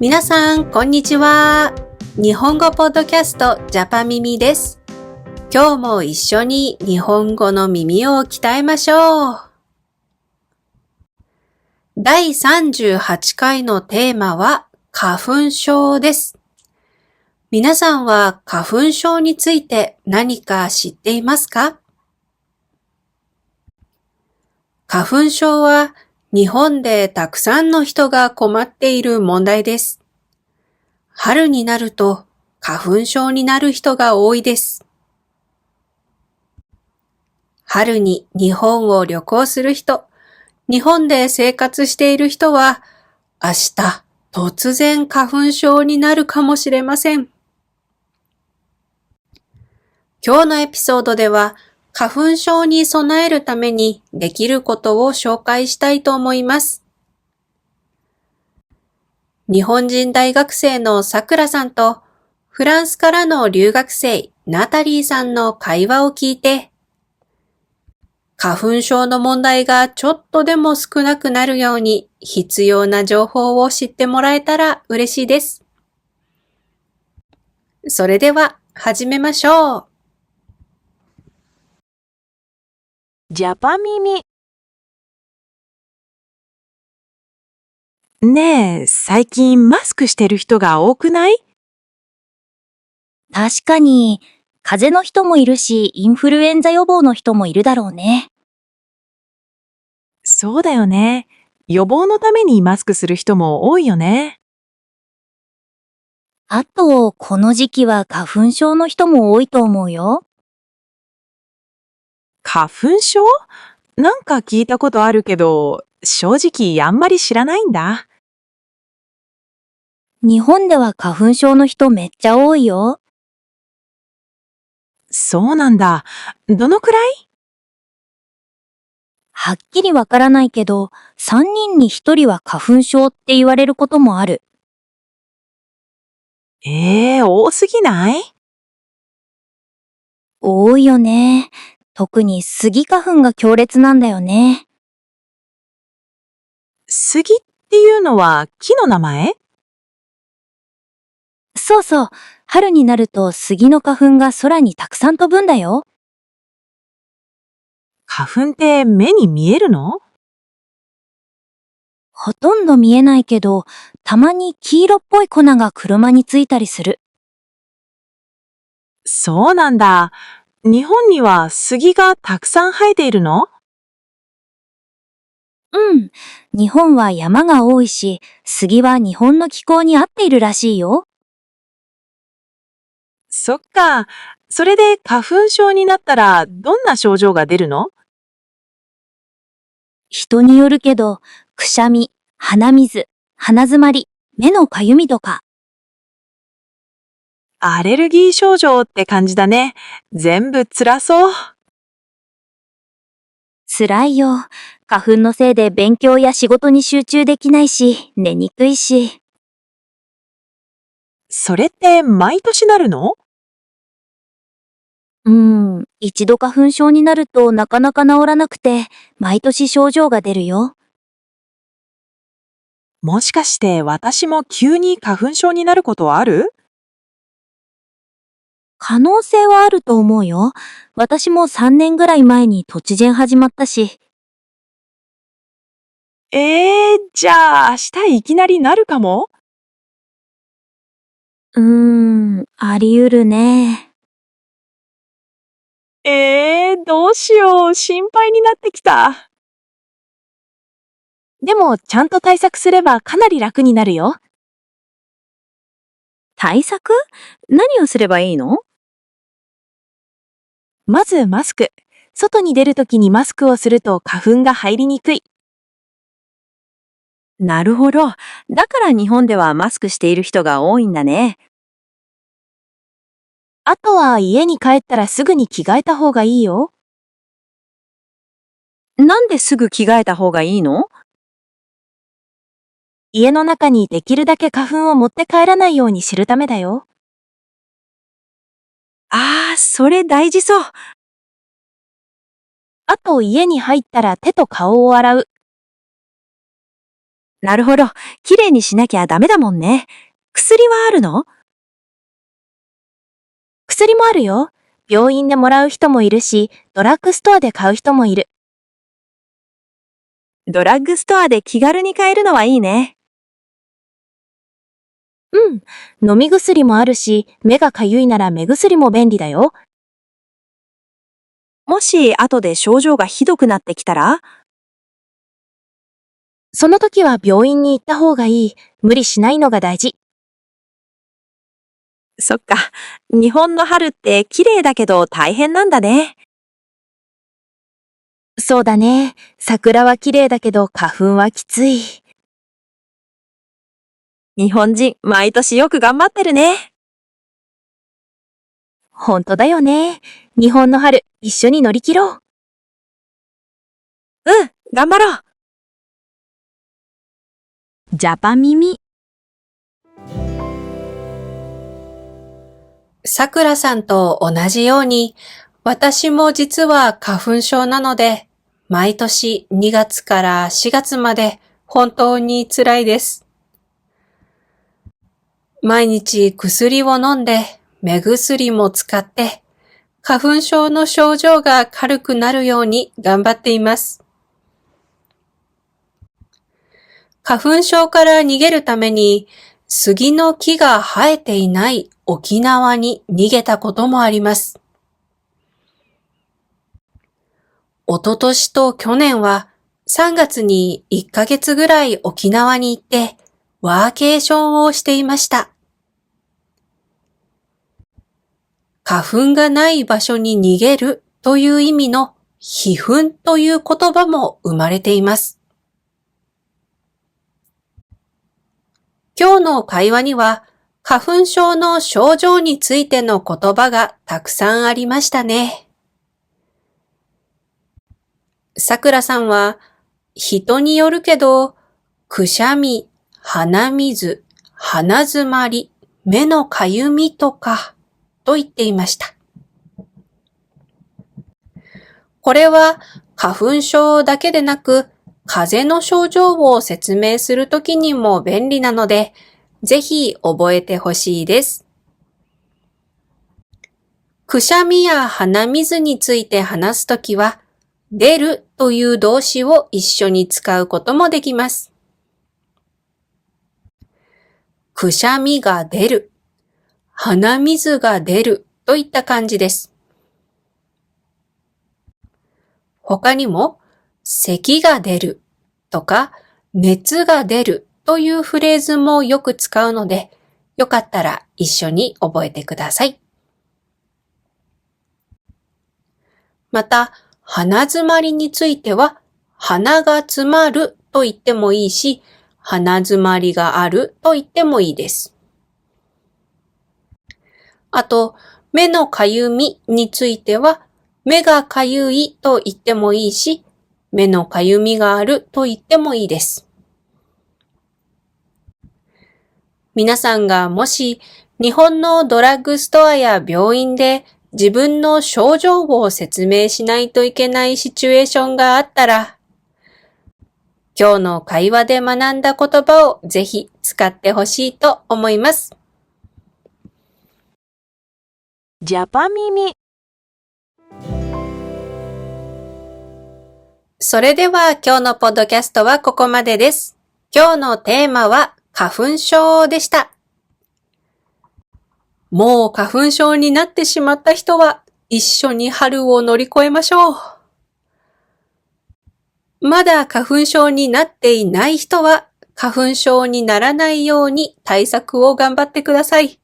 皆さん、こんにちは。日本語ポッドキャストジャパミミです。今日も一緒に日本語の耳を鍛えましょう。第38回のテーマは花粉症です。皆さんは花粉症について何か知っていますか？花粉症は日本でたくさんの人が困っている問題です。春になると花粉症になる人が多いです。春に日本を旅行する人、日本で生活している人は、明日突然花粉症になるかもしれません。今日のエピソードでは、花粉症に備えるためにできることを紹介したいと思います。日本人大学生のさくらさんと、フランスからの留学生ナタリーさんの会話を聞いて、花粉症の問題がちょっとでも少なくなるように必要な情報を知ってもらえたら嬉しいです。それでは始めましょう。ジャパミミ。ねえ、最近マスクしてる人が多くない？確かに、風邪の人もいるし、インフルエンザ予防の人もいるだろうね。そうだよね。予防のためにマスクする人も多いよね。あと、この時期は花粉症の人も多いと思うよ。花粉症？なんか聞いたことあるけど、正直あんまり知らないんだ。日本では花粉症の人めっちゃ多いよ。そうなんだ。どのくらい？はっきりわからないけど、3人に1人は花粉症って言われることもある。多すぎない？多いよね。特にスギ花粉が強烈なんだよね。スギっていうのは木の名前？そうそう、春になるとスギの花粉が空にたくさん飛ぶんだよ。花粉って目に見えるの？ほとんど見えないけど、たまに黄色っぽい粉が車についたりする。そうなんだ。日本には杉がたくさん生えているの？うん。日本は山が多いし、杉は日本の気候に合っているらしいよ。そっか。それで花粉症になったらどんな症状が出るの？人によるけど、くしゃみ、鼻水、鼻づまり、目のかゆみとか。アレルギー症状って感じだね。全部辛そう。辛いよ。花粉のせいで勉強や仕事に集中できないし、寝にくいし。それって毎年なるの？一度花粉症になるとなかなか治らなくて、毎年症状が出るよ。もしかして私も急に花粉症になることはある？可能性はあると思うよ。私も3年ぐらい前に突然始まったし。じゃあ明日いきなりなるかも？あり得るね。どうしよう。心配になってきた。でもちゃんと対策すればかなり楽になるよ。対策？何をすればいいの？まずマスク。外に出るときにマスクをすると花粉が入りにくい。なるほど。だから日本ではマスクしている人が多いんだね。あとは家に帰ったらすぐに着替えた方がいいよ。なんですぐ着替えた方がいいの？家の中にできるだけ花粉を持って帰らないようにするためだよ。それ大事そう。あと家に入ったら手と顔を洗う。なるほど。きれいにしなきゃダメだもんね。薬はあるの？薬もあるよ。病院でもらう人もいるし、ドラッグストアで買う人もいる。ドラッグストアで気軽に買えるのはいいね。うん。飲み薬もあるし、目がかゆいなら目薬も便利だよ。もし後で症状がひどくなってきたら？その時は病院に行った方がいい。無理しないのが大事。そっか。日本の春って綺麗だけど大変なんだね。そうだね。桜は綺麗だけど花粉はきつい。日本人、毎年よく頑張ってるね。ほんとだよね。日本の春、一緒に乗り切ろう。うん、頑張ろう。ジャパ耳。さくらさんと同じように、私も実は花粉症なので、毎年2月から4月まで本当に辛いです。毎日薬を飲んで、目薬も使って、花粉症の症状が軽くなるように頑張っています。花粉症から逃げるために、杉の木が生えていない沖縄に逃げたこともあります。一昨年と去年は3月に1ヶ月ぐらい沖縄に行ってワーケーションをしていました。花粉がない場所に逃げるという意味の避粉という言葉も生まれています。今日の会話には花粉症の症状についての言葉がたくさんありましたね。さくらさんは人によるけど、くしゃみ、鼻水、鼻づまり、目のかゆみとかと言っていました。これは花粉症だけでなく、風邪の症状を説明するときにも便利なので、ぜひ覚えてほしいです。くしゃみや鼻水について話すときは、出るという動詞を一緒に使うこともできます。くしゃみが出る、鼻水が出るといった感じです。他にも、咳が出るとか、熱が出るというフレーズもよく使うので、よかったら一緒に覚えてください。また、鼻づまりについては、鼻が詰まると言ってもいいし、鼻づまりがあると言ってもいいです。あと、目のかゆみについては、目がかゆいと言ってもいいし、目のかゆみがあると言ってもいいです。皆さんがもし日本のドラッグストアや病院で自分の症状を説明しないといけないシチュエーションがあったら、今日の会話で学んだ言葉をぜひ使ってほしいと思います。ジャパ耳。それでは今日のポッドキャストはここまでです。今日のテーマは花粉症でした。もう花粉症になってしまった人は一緒に春を乗り越えましょう。まだ花粉症になっていない人は花粉症にならないように対策を頑張ってください。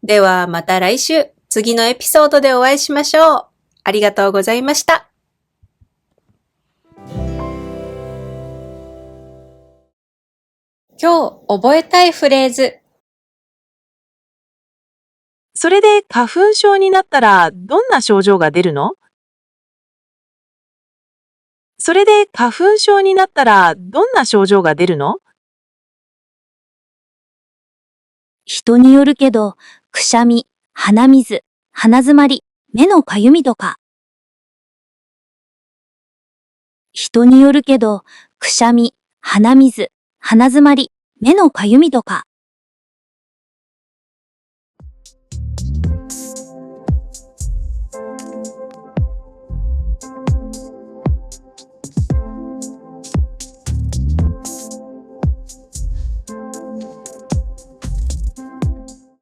ではまた来週、次のエピソードでお会いしましょう。ありがとうございました。今日覚えたいフレーズ。それで花粉症になったらどんな症状が出るの？それで花粉症になったらどんな症状が出るの？人によるけど、くしゃみ、鼻水、鼻づまり、目のかゆみとか。人によるけど、くしゃみ、鼻水、鼻づまり、目のかゆみとか。